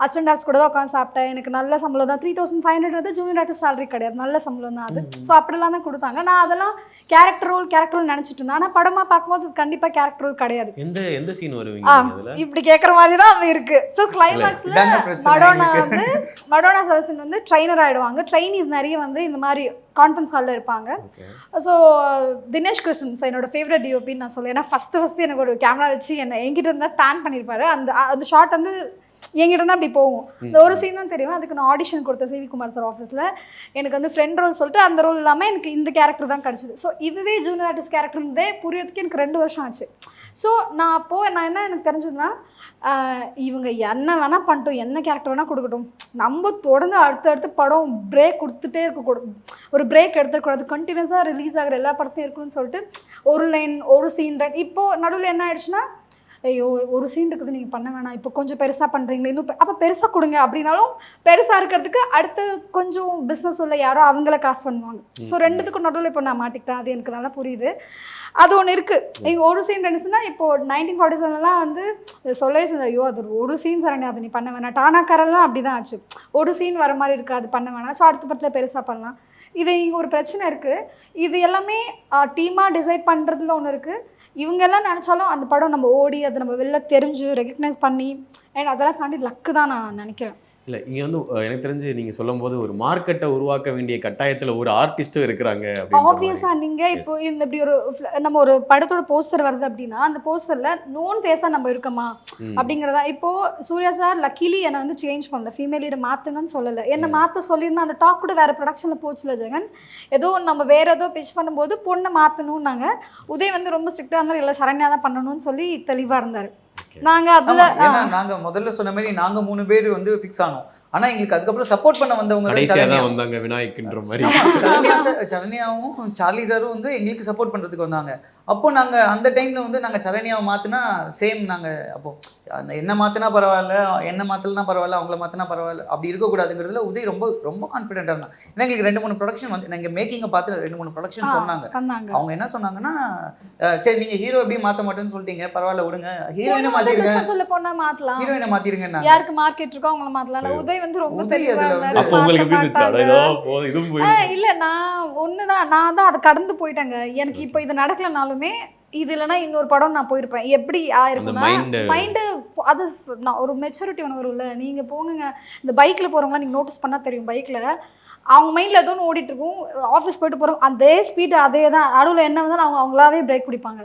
E: அசிஸ்டன்ட் ஆர்ட்ஸ் கூட தான் உட்காந்து சாப்பிட்டேன். எனக்கு நல்ல சம்பளம் தான், 3500 ஜூனியர் ஆர்டிஸ்ட் சேலரி கிடையாது, நல்ல சம்பளம் தான் அது. ஸோ அப்படிலாம் தான் கொடுத்தாங்க. நான் அதெல்லாம் கேரக்டர் ரோல் நினச்சிட்டு இருந்தேன். ஆனால் படமாக பார்க்கும்போது கண்டிப்பாக கேரக்டர் ரோல் கிடையாது.
D: எந்த சீன் வருவீங்க
E: இப்படி கேட்குற மாதிரி தான் அது இருக்கு. ஸோ கிளைமேக்ஸில் மடோனா சர்வசன் வந்து ட்ரைனர் ஆகிடுவாங்க. ட்ரைனீஸ் நிறைய வந்து இந்த மாதிரி கான்ஃபரன்ஸ் ஹாலில் இருப்பாங்க. ஸோ தினேஷ் கிருஷ்ணன் சார் என்னோட ஃபேவரட் டிஓபின்னு நான் சொல்லுவேன். ஏன்னா ஃபஸ்ட்டு எனக்கு ஒரு கேமரா வச்சு என்கிட்ட இருந்தால் பேன் பண்ணியிருப்பாரு. அந்த ஷாட் வந்து என்கிட்ட இருந்தால் அப்படி போகும். இந்த ஒரு சீன் தான் தெரியும். அதுக்கு நான் ஆடிஷன் கொடுத்தேன் சிவி குமார் சார் ஆஃபீஸில். எனக்கு வந்து ஃப்ரெண்ட் ரோல் சொல்லிட்டு அந்த ரோல் இல்லாமல் எனக்கு இந்த கேரக்டர் தான் கிடச்சிது. ஸோ இதுவே ஜூனியர் ஆர்டிஸ்ட் கேரக்டர்ன்றதே புரியறதுக்கு எனக்கு 2 வருஷம் ஆச்சு. ஸோ நான் என்ன எனக்கு தெரிஞ்சதுன்னா இவங்க என்ன வேணால் பண்ணிட்டோம், என்ன கேரக்டர் வேணால் கொடுக்கட்டும், நம்ம தொடர்ந்து அடுத்தடுத்து படம் பிரேக் கொடுத்துட்டே இருக்கக்கூடாது, ஒரு பிரேக் எடுத்துக்கூடாது, கண்டினியூஸாக ரிலீஸ் ஆகிற எல்லா படத்தையும் இருக்கணும்னு சொல்லிட்டு ஒரு லைன் ஒரு சீன் இப்போது நடுவில் என்ன ஆயிடுச்சுன்னா ஐயோ ஒரு சீன் இருக்குது நீங்கள் பண்ண வேணாம், இப்போ கொஞ்சம் பெருசாக பண்ணுறீங்களே, இன்னும் அப்போ பெருசாக கொடுங்க அப்படின்னாலும் பெருசாக இருக்கிறதுக்கு அடுத்து கொஞ்சம் பிஸ்னஸ் உள்ள யாரோ அவங்கள காசு பண்ணுவாங்க. ஸோ ரெண்டுத்துக்கும் நடுவில் இப்போ நான் மாட்டிக்கிட்டேன். அது எனக்கு நல்லா புரியுது. அது ஒன்று இருக்குது. இங்கே ஒரு சீன் 2 சீன்னா இப்போ 1947 வந்து சொல்லவே செஞ்சு ஐயோ அது ஒரு சீன் சரண்யா, அது நீ பண்ண வேணாம். டானாக்காரெல்லாம் அப்படி தான் ஆச்சு. ஒரு சீன் வர மாதிரி இருக்குது, அது பண்ண வேணாம். ஸோ அடுத்த படத்தில் பெருசாக பண்ணலாம். இது இங்கே ஒரு பிரச்சனை இருக்குது. இது எல்லாமே டீமாக டிசைட் பண்ணுறதுல ஒன்று இருக்குது. இவங்க எல்லாம் நினச்சாலும் அந்த படம் நம்ம ஓடி அதை நம்ம வெளில தெரிஞ்சு ரெகக்னைஸ் பண்ணி அண்ட் அதெல்லாம் தாண்டி லக்கு தான் நான் நினைக்கிறேன்.
D: இல்லை இங்கே வந்து எனக்கு தெரிஞ்சு நீங்கள் சொல்லும் போது ஒரு மார்க்கெட்டை உருவாக்க வேண்டிய கட்டாயத்தில் ஒரு ஆர்டிஸ்ட்டும் இருக்கிறாங்க.
E: ஆப்வியஸாக நீங்கள் இப்போ இந்த இப்படி ஒரு நம்ம ஒரு படத்தோட போஸ்டர் வருது அப்படின்னா அந்த போஸ்டரில் நோன் ஃபேஸாக நம்ம இருக்கோமா அப்படிங்கிறதா. இப்போது சூர்யா சார் லக்கிலி என்னை வந்து சேஞ்ச் பண்ணல, ஃபீமேல் லீடை மாற்றுங்கன்னு சொல்லலை. என்னை மாற்ற சொல்லியிருந்தா அந்த டாக் கூட வேறு ப்ரொடக்ஷனில் போச்சுல ஜெகன். ஏதோ நம்ம வேறு ஏதோ பிச் பண்ணும்போது பொண்ணை மாற்றணும்னாங்க. உதய் வந்து ரொம்ப ஸ்ட்ரிக்டாக இருந்தாலும் இல்லை சரண்யா தான் பண்ணணும்னு சொல்லி தெளிவாக இருந்தார்.
B: நாங்க முதல்ல சொன்ன மாதிரி நாங்க 3 பேர் வந்து ஃபிக்ஸ் ஆனோம். ஆனா எங்களுக்கு அதுக்கப்புறம் சப்போர்ட் பண்ண வந்தவங்க
D: வந்தாங்க விநாயக்ன்ற மாதிரி.
B: சரண்யாவும் சார்லி சாரும் வந்து எங்களுக்கு சப்போர்ட் பண்றதுக்கு வந்தாங்க. அப்போ நாங்க அந்த டைம்ல வந்து நாங்க சரண்யாவை மாத்தினா சேம் நாங்க அப்போ என்ன மாத்தினா பரவாயில்ல, என்ன மாத்தலனா பரவாயில்ல, அவங்கள மாத்தினா பரவாயில்ல, அப்படி இருக்கக்கூடாதுங்கிறதுல உதய் ரொம்ப ரொம்ப கான்ஃபிடென்ட்டா இருந்தாங்க. ஏன்னா எங்களுக்கு 2-3 ப்ரொடக்ஷன் வந்து நாங்கள் மேக்கிங்கை பார்த்து 2-3 ப்ரொடக்ஷன் சொன்னாங்க. அவங்க என்ன சொன்னாங்கன்னா சரி நீங்க ஹீரோ எப்படி மாற்ற மாட்டேன்னு சொல்லிட்டீங்க, பரவாயில்ல விடுங்க, ஹீரோயினை மாத்திருங்க, ஹீரோயினை மாத்திருங்க,
E: யாருக்கு மார்க்கெட் இருக்கோ அவங்கள மாத்தலாம். உதய் வந்து ரொம்ப இல்ல நான் ஒண்ணுதான், நான் தான் அதை கடந்து போயிட்டேங்க. எனக்கு இப்போ இது நடக்கலனாலுமே இது இல்லைன்னா இன்னொரு படம் நான் போயிருப்பேன். எப்படி ஆயிருக்குன்னா மைண்டு அது நான் ஒரு மெச்சூரிட்டி ஒன்று வரும்ல. நீங்கள் போங்க இந்த பைக்கில் போகிறவங்களாம் நீங்கள் நோட்டீஸ் பண்ணால் தெரியும். பைக்கில் அவங்க மைண்டில் ஏதோ ஒன்று ஓடிட்டு இருக்கும். ஆஃபீஸ் போயிட்டு போகிறோம் அதே ஸ்பீடு அதே தான். நடுவில் என்ன வந்தாலும் அவங்களாவே பிரேக் பிடிப்பாங்க.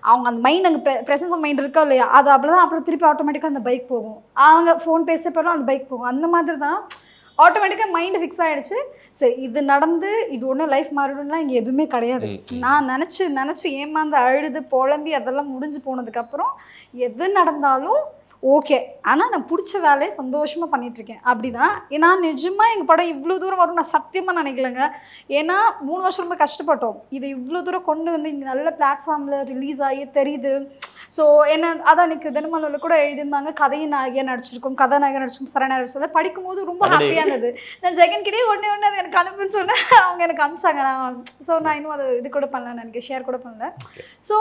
E: அவங்க அந்த மைண்ட் அங்கே ப்ரெசன்ஸ் ஆஃப் மைண்ட் இருக்கா இல்லையா, அது அப்படிதான். அப்புறம் திருப்பி ஆட்டோமேட்டிக்காக அந்த பைக் போகும். அவங்க ஃபோன் பேச போகிறோம் அந்த பைக் போகும். அந்த மாதிரி தான் ஆட்டோமேட்டிக்காக மைண்டு ஃபிக்ஸ் ஆகிடுச்சு. சரி இது நடந்து இது ஒன்றும் லைஃப் மாறிடும்லாம் இங்கே எதுவுமே கிடையாது. நான் நினச்சி ஏமாந்து அழுது புலம்பி அதெல்லாம் முடிஞ்சு போனதுக்கப்புறம் எது நடந்தாலும் ஓகே, ஆனால் நான் பிடிச்ச வேலையை சந்தோஷமாக பண்ணிகிட்ருக்கேன். அப்படி தான். ஏன்னா நிஜமாக எங்கள் படம் இவ்வளோ தூரம் வரும் நான் சத்தியமாக நினைக்கலங்க. ஏன்னா 3 வருஷம் ரொம்ப கஷ்டப்பட்டோம். இது இவ்வளோ தூரம் கொண்டு வந்து இங்கே நல்ல பிளாட்ஃபார்மில் ரிலீஸ் ஆகி தெரியுது. ஸோ என்ன அதான் எனக்கு தினமலரில் கூட எழுதியிருந்தாங்க, கதையின் நாயகியாக நடிச்சிருக்கோம், கதாநாயகன் நடிச்சிருக்கோம், சரணா நடிச்சதை படிக்கும்போது ரொம்ப ஹாப்பியாக இருந்தது. நான் ஜெகன்கிட்டே ஒன்று அது எனக்கு அனுப்புன்னு சொன்னேன். அவங்க எனக்கு அனுப்பிச்சாங்க. நான் இன்னும் அது இது கூட பண்ணல, எனக்கு ஷேர் கூட பண்ணல. ஸோ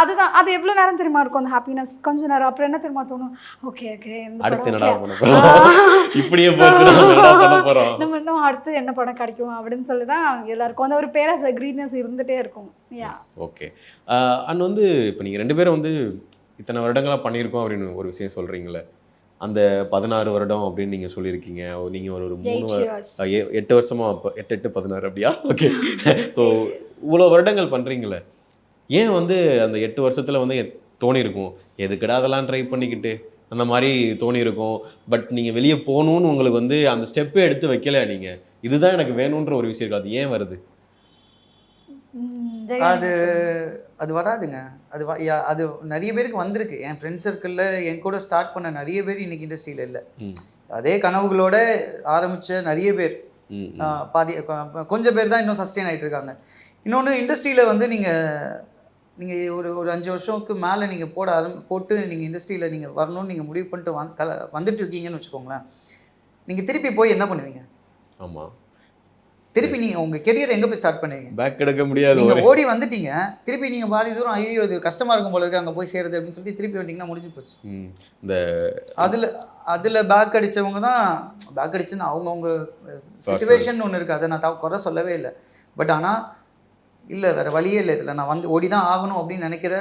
E: அதுதான். அது எவ்வளோ நேரம் தெரியுமா இருக்கும் அந்த ஹாப்பினஸ், கொஞ்ச நேரம். அப்புறம் என்ன தெரியுமா தோணும், ஓகே நம்ம இன்னும் அடுத்து என்ன படம் கிடைக்கும் அப்படின்னு சொல்லி தான் எல்லாருக்கும் அந்த ஒரு பேரஸ் கிரீட்னஸ் இருந்துகிட்டே இருக்கும்.
D: ஓகே. அண்ட் வந்து இப்போ நீங்கள் 2 பேரும் வந்து இத்தனை வருடங்களாக பண்ணியிருக்கோம் அப்படின்னு ஒரு விஷயம் சொல்கிறீங்களே, அந்த 16 வருடம் அப்படின்னு நீங்கள் சொல்லியிருக்கீங்க. நீங்கள் ஒரு 8 வருஷமாக அப்போ 8 16 அப்படியா? ஓகே. ஸோ இவ்வளோ வருடங்கள் பண்ணுறீங்களே, ஏன் வந்து அந்த 8 வருஷத்தில் வந்து தோணியிருக்கும் எதுக்கடா அதெல்லாம் ட்ரை பண்ணிக்கிட்டு அந்த மாதிரி தோணியிருக்கும். பட் நீங்கள் வெளியே போகணுன்னு உங்களுக்கு வந்து அந்த ஸ்டெப்பே எடுத்து வைக்கல. நீங்கள் இதுதான் எனக்கு வேணுன்ற ஒரு விஷயம் இருக்குது. அது ஏன் வருது?
B: அது வராதுங்க. அது நிறைய பேருக்கு வந்திருக்கு. என் ஃப்ரெண்ட்ஸ் சர்க்கிளில் என் கூட ஸ்டார்ட் பண்ண நிறைய பேர் இன்னைக்கு இண்டஸ்ட்ரியில் இல்லை. அதே கனவுகளோட ஆரம்பித்த நிறைய பேர் பாதி கொஞ்சம் பேர் தான் இன்னும் சஸ்டெயின் ஆகிட்டு இருக்காங்க. இன்னொன்று இண்டஸ்ட்ரியில் வந்து நீங்கள் ஒரு 5 வருஷத்துக்கு மேலே நீங்கள் போட்டு நீங்கள் இண்டஸ்ட்ரியில் நீங்கள் வரணும்னு நீங்கள் முடிவு பண்ணிட்டு வந்துட்டு இருக்கீங்கன்னு வச்சுக்கோங்களேன். நீங்கள் திருப்பி போய் என்ன பண்ணுவீங்க?
D: ஆமாம்,
B: திருப்பி நீங்கள் உங்கள் கெரியர் எங்கே போய் ஸ்டார்ட் பண்ணுவீங்க?
D: பேக் எடுக்க முடியாது.
B: நீங்கள் ஓடி வந்துட்டீங்க, திருப்பி நீங்கள் பாதி தூரம் ஐயோ இது கஷ்டமாக இருக்கும் போல இருக்கு அங்கே போய் சேருது அப்படின்னு சொல்லிட்டு திருப்பி வந்தீங்கன்னா முடிஞ்சு போச்சு. இந்த அதில் பேக் அடித்தவங்க தான் பேக் அடிச்சுன்னு அவங்கவுங்க சிச்சுவேஷன் ஒன்று இருக்குது. அதை நான் குறை சொல்லவே இல்லை. பட் ஆனால் இல்லை வேறு வழியே இல்லை, இதில் நான் வந்து ஓடி தான் ஆகணும் அப்படின்னு நினைக்கிற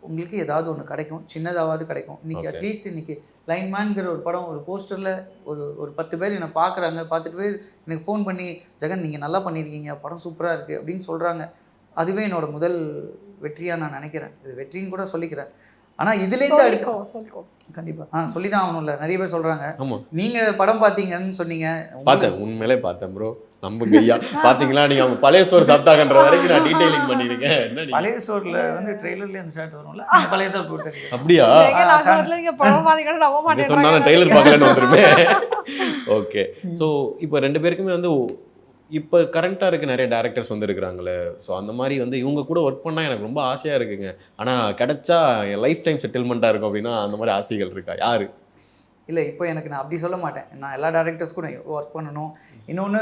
B: உங்களுக்கு ஏதாவது ஒன்று கிடைக்கும், சின்னதாவது கிடைக்கும். இன்றைக்கி அட்லீஸ்ட் இன்றைக்கி லைன்மேன்கிற ஒரு படம் ஒரு போஸ்டரில் ஒரு 10 பேர் என்னை பார்க்குறாங்க. 10 பேர் எனக்கு ஃபோன் பண்ணி ஜெகன் நீங்கள் நல்லா பண்ணியிருக்கீங்க, படம் சூப்பராக இருக்குது அப்படின்னு சொல்கிறாங்க. அதுவே என்னோட முதல் வெற்றியாக நான் நினைக்கிறேன். இது வெற்றின்னு கூட சொல்லிக்கிறேன். ஆனால் இதுலேருந்து அடுத்து கண்டிப்பாக சொல்லி தான் ஆகணும்ல. நிறைய பேர் சொல்கிறாங்க நீங்கள் படம் பார்த்தீங்கன்னு சொன்னீங்க.
D: பார்த்தேன், உண்மையிலே பார்த்தேன் ப்ரோ. நம்ம கையா பாத்தீங்களா, நீங்க அவங்க பழைய சோறு சாப்பிட்டாங்கன்ற வரைக்கும் நான் டீடைலிங் பண்ணிருக்கேன். என்ன
B: பழைய சோறுல வந்து ட்ரெய்லர்ல அந்த ஷாட் வரும்ல, பழைய சோறு போட்டுருக்கீங்க.
D: அப்படியா?
E: நீங்க படம் பாத்தீங்கன்னா நம்ப மாட்டேன்.
D: சொன்னா ட்ரெய்லர் பார்க்கலன்னு வந்துருமே. ஓகே. சோ இப்போ 2 பேருக்குமே வந்து இப்போ கரண்ட்டாக இருக்க நிறைய டேரக்டர்ஸ் வந்து இருக்கிறாங்களே, ஸோ அந்த மாதிரி வந்து இவங்க கூட ஒர்க் பண்ணால் எனக்கு ரொம்ப ஆசையாக இருக்குங்க. ஆனால் கிடைச்சா என் லைஃப் டைம் செட்டில்மெண்ட்டாக இருக்கும் அப்படின்னா அந்த மாதிரி ஆசைகள் இருக்கா? யாரு?
B: இல்லை இப்போ எனக்கு நான் அப்படி சொல்ல மாட்டேன். நான் எல்லா டேரக்டர்ஸ் கூட ஒர்க் பண்ணணும். இன்னொன்று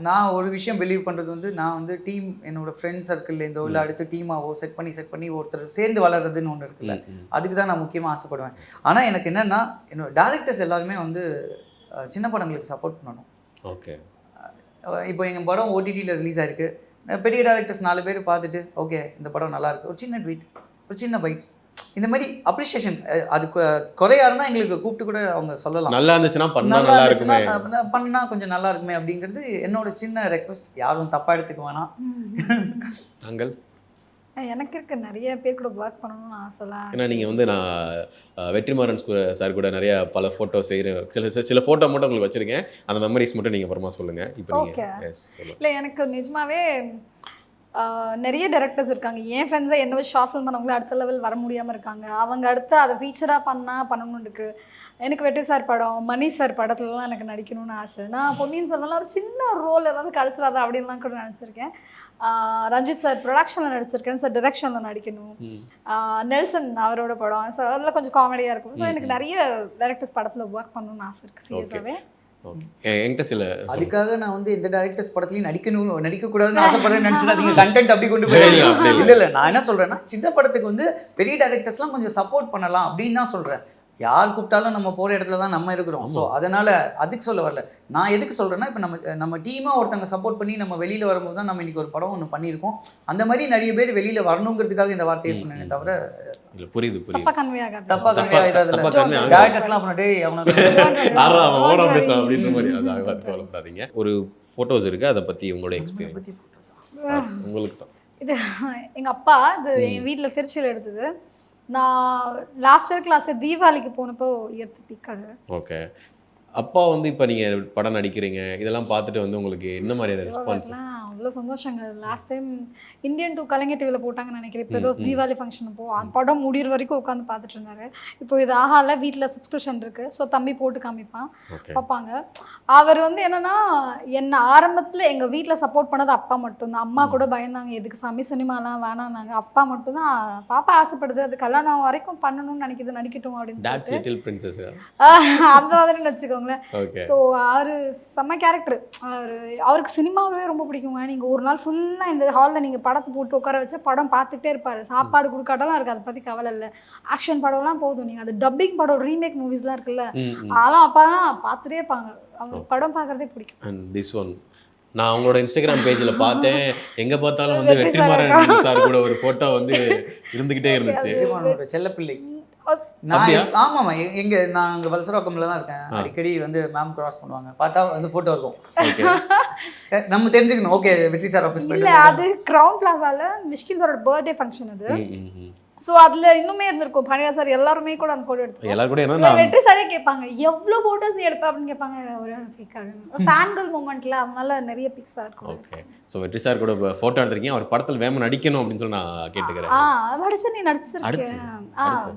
B: நான் ஒரு விஷயம் பிலீவ் பண்ணுறது வந்து நான் வந்து டீம் என்னோடய ஃப்ரெண்ட் சர்க்கிள்லேருந்தோ இல்லை அடுத்து டீமாவோ செட் பண்ணி ஒருத்தர் சேர்ந்து வளர்றதுன்னு ஒன்று இருக்குல்ல, அதுக்கு தான் நான் முக்கியமாக ஆசைப்படுவேன். ஆனால் எனக்கு என்னென்னா என்னோட டேரக்டர்ஸ் எல்லாருமே வந்து சின்ன படங்களுக்கு சப்போர்ட் பண்ணணும்.
D: ஓகே.
B: இப்போ எங்கள் படம் ஓடிடியில் ரிலீஸ் ஆயிருக்கு. பெரிய டேரக்டர்ஸ் 4 பேர் பார்த்துட்டு ஓகே இந்த படம் நல்லாயிருக்கு, ஒரு சின்ன ட்வீட், ஒரு சின்ன பைட்ஸ், இந்த மாதிரி அப்ரிஷியேஷன், அது குறையா இருந்தால் எங்களுக்கு கூப்பிட்டு கூட அவங்க சொல்லலாம்.
D: நல்லா இருந்துச்சுன்னா நல்லா இருக்குமே,
B: பண்ணா கொஞ்சம் நல்லா இருக்குமே அப்படிங்கிறது என்னோட சின்ன ரெக்வஸ்ட். யாரும் தப்பா எடுத்துக்க வேணாம்.
D: அங்கள்
E: எனக்கு இருக்க நிறைய பேர் கூட ஒர்க் பண்ணணும்னு ஆசைலாம்.
D: ஏன்னா நீங்கள் வந்து நான் வெற்றிமாறன் சார் கூட நிறைய பல ஃபோட்டோ செய்கிறேன். சில ஃபோட்டோ மட்டும் உங்களுக்கு வச்சுருக்கேன். அந்த மெமரிஸ் மட்டும் நீங்கள் அப்புறமா சொல்லுங்கள். இப்போ நீங்கள் சொல்லுங்கள்.
E: இல்லை எனக்கு நிஜமாவே நிறைய டேரக்டர்ஸ் இருக்காங்க. என் ஃப்ரெண்ட்ஸை என்ன வச்சு ஷார்ட் ஃபில்ம் பண்ணவங்களே அடுத்த லெவல் வர முடியாமல் இருக்காங்க. அவங்க அடுத்து அதை ஃபீச்சராக பண்ணணும்னு இருக்குது. எனக்கு வெற்றி சார் படம், மணி சார் படத்துலலாம் எனக்கு நடிக்கணும்னு ஆசை. நான் பொன்னியின் செல்வன்லாம் ஒரு சின்ன ரோல் ஏதாவது கிடச்சிடாத அப்படின்லாம் கூட நினச்சிருக்கேன். ரஞ்சித் சார் ப்ரொடக்ஷனில் நடிச்சிருக்கேன். சார் டிரெக்ஷனில் நடிக்கணும். நெல்சன் அவரோட படம், ஸோ அதில் கொஞ்சம் காமெடியாக இருக்கும். ஸோ எனக்கு நிறைய டேரக்டர்ஸ் படத்தில் ஒர்க் பண்ணணும்னு ஆசை இருக்குது சீரியஸாகவே.
D: என்கிட்ட சில
B: அதுக்காக நான் வந்து எந்த டைரக்டர்ஸ் படத்துலையும் நடிக்கக்கூடாதுன்னு ஆசைப்படுறேன்னு நினச்சிடாதீங்க. கண்டென்ட் அப்படி கொண்டு போய் இல்லை நான் என்ன சொல்கிறேன்னா, சின்ன படத்துக்கு வந்து பெரிய டைரக்டர்ஸ்லாம் கொஞ்சம் சப்போர்ட் பண்ணலாம் அப்படின்னு தான் சொல்கிறேன். யார் கூப்பிட்டாலும் நம்ம போகிற இடத்துல தான் நம்ம இருக்கிறோம். ஸோ அதனால் அதுக்கு சொல்ல வரல. நான் எதுக்கு சொல்கிறேன்னா, இப்போ நம்ம டீமாக ஒருத்தங்க சப்போர்ட் பண்ணி நம்ம வெளியில் வரும்போது தான் நம்ம இன்றைக்கி ஒரு படம் ஒன்று பண்ணியிருக்கோம். அந்த மாதிரி நிறைய பேர் வெளியில் வரணுங்கிறதுக்காக இந்த வார்த்தையை சொன்னேனே தவிர
D: புரியுது
E: தப்பா கன்வே ஆகாது.
B: தப்பா கன்வே ஆகாதுல்ல. டேரக்டர்ஸ்லாம் அப்புறம் டேய்
D: அப்படின்ற மாதிரி அது கவலைப்படாதீங்க. ஒரு ஃபோட்டோஸ் இருக்குது, அதை பற்றி உங்களோட எக்ஸ்பீரியன்ஸ் உங்களுக்கு தான்.
E: இது எங்கள் அப்பா இது எங்கள் வீட்டில் திருச்சியில் எடுத்தது. நான் லாஸ்ட் இயர் கிளாஸ் தீபாவளிக்கு போனப்போ எடுத்து பிக்காது.
D: ஓகே. அப்பா வந்து இப்போ நீங்கள் படம் நடிக்கிறீங்க, இதெல்லாம் பார்த்துட்டு வந்து உங்களுக்கு என்ன மாதிரியான ரெஸ்பான்ஸ்?
E: அவ்வளோ சந்தோஷங்க. லாஸ்ட் டைம் இந்தியன் 2 கலைஞர் டிவியில் போட்டாங்கன்னு நினைக்கிறேன். இப்போ ஏதோ தீபாவளி ஃபங்க்ஷன் அந்த படம் முடிகிற வரைக்கும் உட்காந்து பார்த்துட்டு இருந்தாரு. இப்போ இது ஆகால வீட்டில் சப்ஸ்கிரிப்ஷன் இருக்குது. ஸோ தம்பி போட்டு காமிப்பான், பார்ப்பாங்க. அவர் வந்து என்னென்னா என்னை ஆரம்பத்தில் எங்கள் வீட்டில் சப்போர்ட் பண்ணது அப்பா மட்டும்தான். அம்மா கூட பயந்தாங்க, எதுக்கு சாமி சினிமாலாம் வேணான்னாங்க. அப்பா மட்டும்தான் பாப்பா ஆசைப்படுது, அது கல்யாணம் வரைக்கும் பண்ணணும்னு நினைக்கிது, நடிக்கட்டும் அப்படின்னு அந்த மாதிரி வச்சுக்கோங்களேன். ஸோ அவரு செம்ம கேரக்டர். அவருக்கு சினிமாவே ரொம்ப பிடிக்குங்க. நீங்கள் ஒரு நாள் ஃபுல்லாக இந்த ஹாலில் நீங்கள் படத்தை போட்டு உட்கார வச்சா படம் பார்த்துக்கிட்டே இருப்பார். சாப்பாடு கொடுக்காட்டாலும் இருக்குது, அதை பற்றி கவலை இல்லை. ஆக்ஷன் படம்லாம் போதும். நீங்கள் அது டப்பிங் படம், ரீமேக் மூவிஸ்லாம் இருக்குல்ல, அதெல்லாம் அப்பாலாம் பார்த்துட்டே இருப்பாங்க. அவங்க படம் பார்க்குறதே பிடிக்கும்.
D: அண்ட் திஸ் ஒன் நான் அவங்களோட இன்ஸ்டாகிராம் பேஜில் பார்த்தேன். எங்கே பார்த்தாலும் வந்து வெற்றிமாறன் சார் கூட ஒரு ஃபோட்டோ வந்து இருந்துக்கிட்டே இருந்துச்சு.
B: செல்லப்பிள்ளை. ஆமாம்மா, நான் அங்கே வல்சராக்கம்ல தான் இருக்கேன். அடிக்கடி வந்து மேம் கிராஸ் பண்ணுவாங்க, பார்த்தா வந்து ஃபோட்டோ இருக்கும். நம்ம தெரிஞ்சுக்கணும். ஓகே வெற்றி சார் ஆஃபீஸ்
E: இல்லை, அது கிரவுன் பிளாசால மிஷ்கின் சாரோட பர்த்டே ஃபங்க்ஷன் அது. ஸோ அதில் இன்னுமே இருந்திருக்கும் பனியா சார் எல்லாருமே கூட அந்த ஃபோட்டோ எடுத்து எல்லாரும் கூட வெற்றி சாரே கேட்பாங்க எவ்வளோ ஃபோட்டோஸ் நீ எடுப்பா அப்படின்னு கேட்பாங்க. ஒரு ஃபேன்கள் மூமெண்ட்ல அதனால நிறைய பிக்ஸாக இருக்கும்.
D: ஓகே. ஸோ வெற்றி சார் கூட ஃபோட்டோ எடுத்திருக்கீங்க. அவர் படத்தில் வேம நடிக்கணும் அப்படின்னு சொல்லி நான் கேட்டுக்கிறேன்.
E: நடிச்சு நீ நடிச்சிருக்கேன்.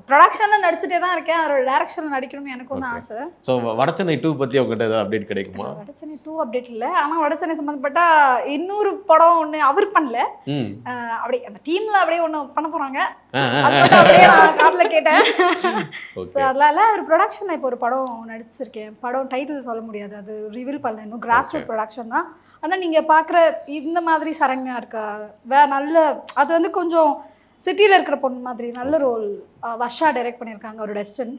E: ப்ரொடக்ஷனில் நடிச்சுட்டே தான் இருக்கேன். அவரோட டேரக்ஷனில் நடிக்கணும்னு எனக்கும் தான் ஆசை.
D: ஸோ வடச்சென்னை 2 பற்றி உங்கள்கிட்ட ஏதாவது அப்டேட் கிடைக்குமா?
E: வடச்சென்னை 2 அப்டேட் இல்லை, ஆனால் வடச்சென்னை சம்மந்தப்பட்ட இன்னொரு படம் ஒன்று அவர் பண்ணல. அப்படியே அந்த டீமில் அப்படியே ஒன்று பண்ண போகிறாங்க. கார்ல கேட்டேன். ஸோ அதனால ஒரு ப்ரொடக்ஷனில் இப்போ ஒரு படம் நடிச்சிருக்கேன். படம் டைட்டில் சொல்ல முடியாது, அது ரிவீல் பண்ணல இன்னும். கிராஸ் ரூட் ப்ரொடக்ஷன் தான். ஆனால் நீங்கள் பார்க்குற இந்த மாதிரி சரண்யா இருக்கா நல்ல, அது வந்து கொஞ்சம் சிட்டியில் இருக்கிற பொண்ணு மாதிரி நல்ல ரோல். வர்ஷா டைரக்ட் பண்ணியிருக்காங்க, ஒரு டெஸ்டன்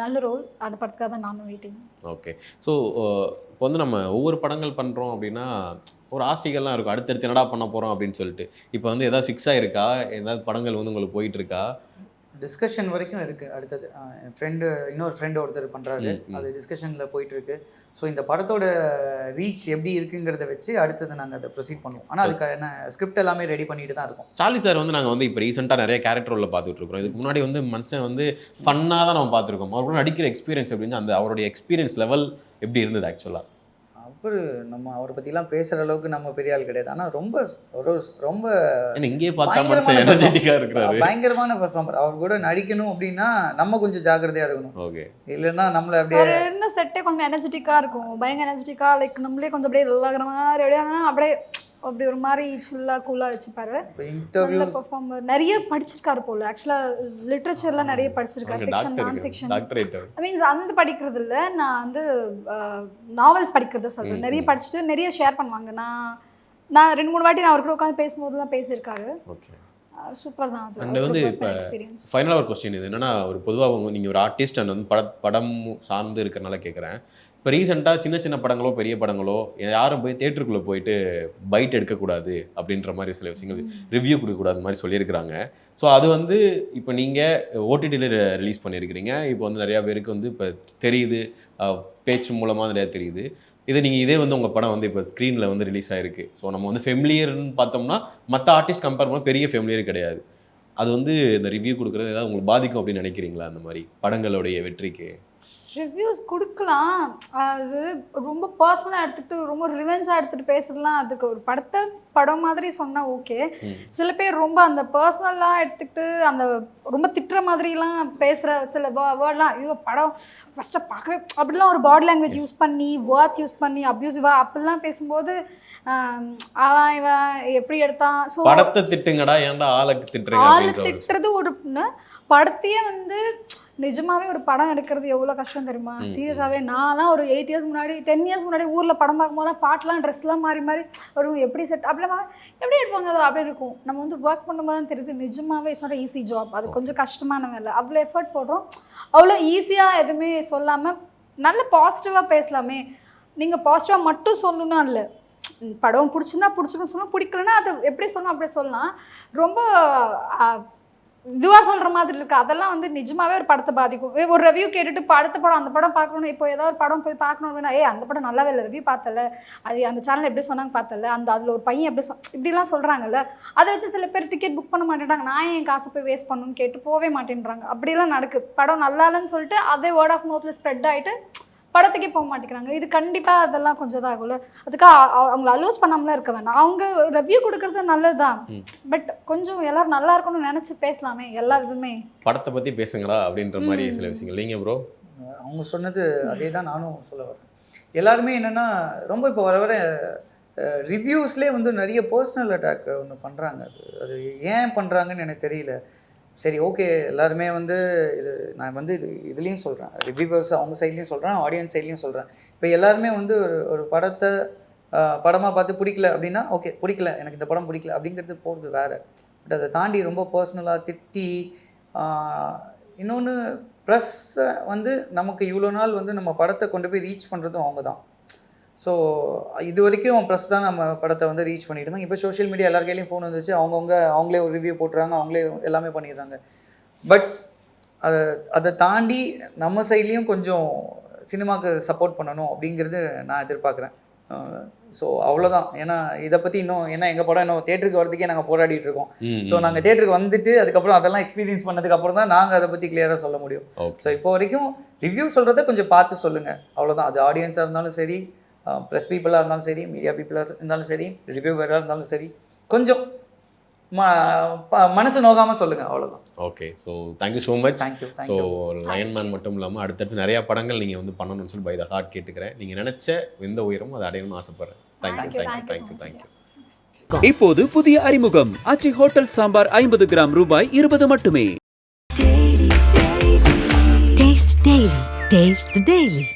E: நல்ல ரோல். அந்த படத்துக்காக தான் நானும் வெயிட்டிங்.
D: ஓகே. ஸோ இப்போ வந்து நம்ம ஒவ்வொரு படங்கள் பண்ணுறோம் அப்படின்னா ஒரு ஆசைகள்லாம் இருக்கும், அடுத்தடுத்து என்னடா பண்ண போகிறோம் அப்படின்னு சொல்லிட்டு. இப்போ வந்து எதாவது ஃபிக்ஸ் ஆகிருக்கா? ஏதாவது படங்கள் வந்து உங்களுக்கு போயிட்டுருக்கா?
B: டிஸ்கஷன் வரைக்கும் இருக்குது. அடுத்தது என் இன்னொரு ஃப்ரெண்டு ஒருத்தர் பண்ணுறாரு, அது டிஸ்கஷனில் போயிட்டுருக்கு. ஸோ இந்த படத்தோட ரீச் எப்படி இருக்குங்கிறத வச்சு அடுத்தது நாங்கள் அதை ப்ரொசீட் பண்ணுவோம். ஆனால் அதுக்கான ஸ்கிரிப்ட் எல்லாமே ரெடி பண்ணிட்டு தான் இருக்கோம்.
D: சார்லி சார் வந்து நாங்கள் வந்து இப்போ ரீசெண்டாக நிறைய கேரக்டர் ரோலில் பார்த்துட்டு இருக்கோம். இதுக்கு முன்னாடி வந்து மனுஷன் வந்து ஃபன்னாக தான் நம்ம பார்த்துருக்கோம். அவர் கூட நடிக்கிற எக்ஸ்பீரியன்ஸ் அப்படின்னு அந்த அவருடைய எக்ஸ்பீரியன்ஸ் லெவல் எப்படி இருந்தது ஆக்சுவலாக?
B: அவர் நம்ம அவரை பற்றிலாம் பேசுகிற அளவுக்கு நம்ம பெரிய ஆள் கிடையாது. ஆனால் ரொம்ப
D: ஏன்னா இங்கேயே பார்த்தா எனர்ஜெட்டிக்கா இருக்கிறாரு.
B: பயங்கரமான பெர்ஃபார்மர். அவர் கூட நடிக்கணும் அப்படின்னா நம்ம கொஞ்சம் ஜாக்கிரதையா இருக்கணும்.
D: ஓகே.
B: இல்லைன்னா நம்மள அப்படியே
E: அவர் இருந்த செட்டே கொஞ்சம் எனர்ஜெட்டிக்காக இருக்கும், பயங்கர எனர்ஜெட்டிக்காக. லைக் நம்மளே கொஞ்சம் அப்படியே எல்லாகிற மாதிரி அப்படியே அப்படியே அப்படி ஒரு மாதிரி சில்லாக கூலாக வச்சுப்பாரு. நல்ல பெர்ஃபார்மர். நிறைய படிச்சிருக்காரு போல. ஆக்சுவலாக லிட்ரேச்சர்லாம் நிறைய படிச்சிருக்காரு, ஃபிக்ஷன் நான் ஃபிக்ஷன். ஐ மீன்ஸ் அந்த படிக்கிறது இல்லை, நான் வந்து நாவல்ஸ் படிக்கிறத சொல்கிறேன். நிறைய படிச்சுட்டு நிறைய ஷேர் பண்ணுவாங்க. நான் 2-3 வாட்டி நான் அவர்கிட்ட உட்காந்து பேசும்போது தான் பேசியிருக்காரு.
D: ஓகே.
E: சூப்பர் தான் அது.
D: அண்ட் வந்து இப்போ ஃபைனலாக ஒரு கொஸ்டின் இது என்னன்னா, ஒரு பொதுவாக நீங்கள் ஒரு ஆர்டிஸ்ட் அண்ட் வந்து படம் சார்ந்து இருக்கிறனால கேட்குறேன். இப்போ ரீசெண்டாக சின்ன சின்ன படங்களோ பெரிய படங்களோ யாரும் போய் தேட்டருக்குள்ளே போயிட்டு பைட் எடுக்கக்கூடாது அப்படின்ற மாதிரி சில விஷயங்கள், ரிவ்யூ கொடுக்கக்கூடாது மாதிரி சொல்லியிருக்கிறாங்க. ஸோ அது வந்து இப்போ நீங்கள் ஓடிடியில் ரிலீஸ் பண்ணியிருக்கிறீங்க. இப்போ வந்து நிறையா பேருக்கு வந்து இப்போ தெரியுது, பேச்சு மூலமாக நிறையா தெரியுது. இதே வந்து உங்கள் படம் வந்து இப்போ ஸ்க்ரீனில் வந்து ரிலீஸ் ஆகிருக்கு. ஸோ நம்ம வந்து ஃபெமிலியர்னு பார்த்தோம்னா மற்ற ஆர்டிஸ்ட் கம்பேர் பண்ணால் பெரிய ஃபெமிலியர் கிடையாது. அது வந்து இந்த ரிவ்யூ கொடுக்குறது ஏதாவது உங்களுக்கு பாதிக்கும் அப்படின்னு நினைக்கிறீங்களா? அந்த மாதிரி படங்களுடைய வெற்றிக்கு
E: ரிவ்யூஸ் கொடுக்கலாம். அது ரொம்ப பர்சனலாக எடுத்துகிட்டு ரொம்ப ரிவென்ஸாக எடுத்துகிட்டு பேசலாம். அதுக்கு ஒரு படம் மாதிரி சொன்னால் ஓகே. சில பேர் ரொம்ப அந்த பர்சனலாக எடுத்துக்கிட்டு அந்த ரொம்ப திட்டுற மாதிரிலாம் பேசுகிற சில வேர்ட்லாம், ஐயோ படம் ஃபஸ்ட்டு பார்க்கவே அப்படிலாம் ஒரு பாடி லாங்குவேஜ் யூஸ் பண்ணி வேர்ட்ஸ் யூஸ் பண்ணி அப்யூசிவாக அப்படிலாம் பேசும்போது அவன் இவன் எப்படி எடுத்தான். ஸோ
D: படத்தை திட்டுங்கடா, ஏன்டா ஆளுக்கு திட்டுறீங்க?
E: ஆளு திட்டுறது ஒரு படத்தையே வந்து நிஜமாவே ஒரு படம் எடுக்கிறது எவ்வளோ கஷ்டம் தெரியுமா? சீரியஸாகவே நான்லாம் ஒரு 8 இயர்ஸ் முன்னாடி 10 இயர்ஸ் முன்னாடி ஊரில் படம் பார்க்கும்போது பாட்டெலாம் ட்ரெஸ்லாம் மாறி ஒரு எப்படி செட் அப்படிலாம் எப்படி எடுப்பாங்க அது அப்படி இருக்கும். நம்ம வந்து ஒர்க் பண்ணும்போது தான் தெரியுது நிஜமாவே இட்ஸ் நாட் ஈஸி ஜாப். அது கொஞ்சம் கஷ்டமான வேலை. அவ்வளோ எஃபர்ட் போடுறோம். அவ்வளோ ஈஸியாக எதுவுமே சொல்லாமல் நல்ல பாசிட்டிவாக பேசலாமே. நீங்கள் பாசிட்டிவாக மட்டும் சொல்லணும்னா இல்லை, படம் பிடிச்சுன்னா பிடிச்சின்னு சொல்லணும், பிடிக்கலன்னா அது எப்படி சொல்லணும் அப்படி சொல்லலாம். ரொம்ப இதுவாக சொல்கிற மாதிரி இருக்குது. அதெல்லாம் வந்து நிஜமாவே ஒரு படத்தை பாதிக்கும். ஒரு ரிவ்யூ கேட்டுட்டு அடுத்த படம் அந்த படம் பார்க்கணும். இப்போ ஏதாவது ஒரு படம் போய் பார்க்கணும் அப்படின்னா, அந்த படம் நல்லாவே இல்லை, ரிவ்யூ பார்த்தல, அது அந்த சேனல் எப்படி சொன்னாங்க பார்த்தல, அதில் ஒரு பையன் எப்படி இப்படிலாம் சொல்கிறாங்கல்ல, அதை வச்சு சில பேர் டிக்கெட் புக் பண்ண மாட்டேன்றாங்க. நான் என் காசை போய் வேஸ்ட் பண்ணணும்னு கேட்டு போவே மாட்டேன்றாங்க. அப்படிலாம் நடக்குது. படம் நல்லா இல்லைன்னு சொல்லிட்டு அதே வேர்ட் ஆஃப் மவுத்தில் ஸ்ப்ரெட் ஆகிட்டு படத்துக்கே போக மாட்டேங்கிறாங்க. இது கண்டிப்பாக அதெல்லாம் கொஞ்சம் தான் ஆகும்ல. அதுக்காக அவங்கள அலோஸ் பண்ணாமலாம் இருக்க வேணாம். அவங்க ரிவ்யூ கொடுக்கறது நல்லது தான், பட் கொஞ்சம் எல்லாரும் நல்லா இருக்கணும்னு நினச்சி பேசலாமே எல்லா விதமே.
D: படத்தை பற்றி பேசுங்களா அப்படின்ற மாதிரி சில விஷயங்கள். நீங்கள் ப்ரோ
B: அவங்க சொன்னது அதே தான் நானும் சொல்ல வரேன். எல்லாருமே என்னென்னா ரொம்ப இப்போ வர ரிவ்யூஸ்லேயே வந்து நிறைய பர்சனல் அட்டாக் ஒன்று பண்ணுறாங்க. அது ஏன் பண்ணுறாங்கன்னு எனக்கு தெரியல. சரி ஓகே, எல்லாருமே வந்து இது நான் வந்து இதுலேயும் சொல்கிறேன், ரிவ்யூவர்ஸ் அவங்க சைட்லேயும் சொல்கிறேன், ஆடியன்ஸ் சைட்லேயும் சொல்கிறேன். இப்போ எல்லாருமே வந்து ஒரு படத்தை படமாக பார்த்து பிடிக்கல அப்படின்னா ஓகே, பிடிக்கல எனக்கு இந்த படம் பிடிக்கல அப்படிங்கிறது போகிறது வேறு. பட் அதை தாண்டி ரொம்ப பர்சனலாக திட்டி, இன்னொன்று ப்ரெஸ்ஸை வந்து நமக்கு இவ்வளோ நாள் வந்து நம்ம படத்தை கொண்டு போய் ரீச் பண்ணுறதும் அவங்க தான். ஸோ இது வரைக்கும் ப்ரெஸ் தான் நம்ம படத்தை வந்து ரீச் பண்ணிட்டு இருந்தாங்க. இப்போ சோஷியல் மீடியா எல்லார் கையிலையும் ஃபோன் வந்துச்சு, அவங்களே ஒரு ரிவ்யூ போட்டுறாங்க, அவங்களே எல்லாமே பண்ணிடுறாங்க. பட் அதை தாண்டி நம்ம சைட்லேயும் கொஞ்சம் சினிமாவுக்கு சப்போர்ட் பண்ணணும் அப்படிங்கிறது நான் எதிர்பார்க்குறேன். ஸோ அவ்வளோதான். ஏன்னா இதை பற்றி ஏன்னா எங்கள் படம் இன்னும் தேட்டருக்கு வரதுக்கே நாங்கள் போராடிட்டு இருக்கோம். ஸோ நாங்கள் தேட்டருக்கு வந்துட்டு அதுக்கப்புறம் அதெல்லாம் எக்ஸ்பீரியன்ஸ் பண்ணதுக்கப்புறம் தான் நாங்கள் அதை பற்றி கிளியராக சொல்ல முடியும். ஸோ இப்போ வரைக்கும் ரிவ்யூ சொல்கிறத கொஞ்சம் பார்த்து சொல்லுங்கள், அவ்வளோதான். அது ஆடியன்ஸாக இருந்தாலும் சரி, ப்ரெஸ் பீப்புளாக இருந்தாலும் சரி, மீடியா பீப்புளாக இருந்தாலும் சரி, ரிவ்யூவராக இருந்தாலும் சரி, கொஞ்சம் மனசு நோகாமல் சொல்லுங்கள், அவ்வளோதான்.
D: Okay. So thank you so much.
B: Thank you.
D: So lion man மட்டும் இல்லாமல் அடுத்தடுத்து நிறையா படங்கள் நீங்கள் வந்து பண்ணணும்னு சொல்லி பை த ஹார்ட் கேட்டுக்கிறேன். நீங்கள் நினச்ச எந்த உயரமும் அதை அடையணும்னு ஆசைப்பட்றேன். தேங்க்யூ.
A: இப்போது புதிய அறிமுகம் ஆச்சி ஹோட்டல் சாம்பார் 50 கிராம் ரூபாய் 20 மட்டுமே.
F: Taste the Daily.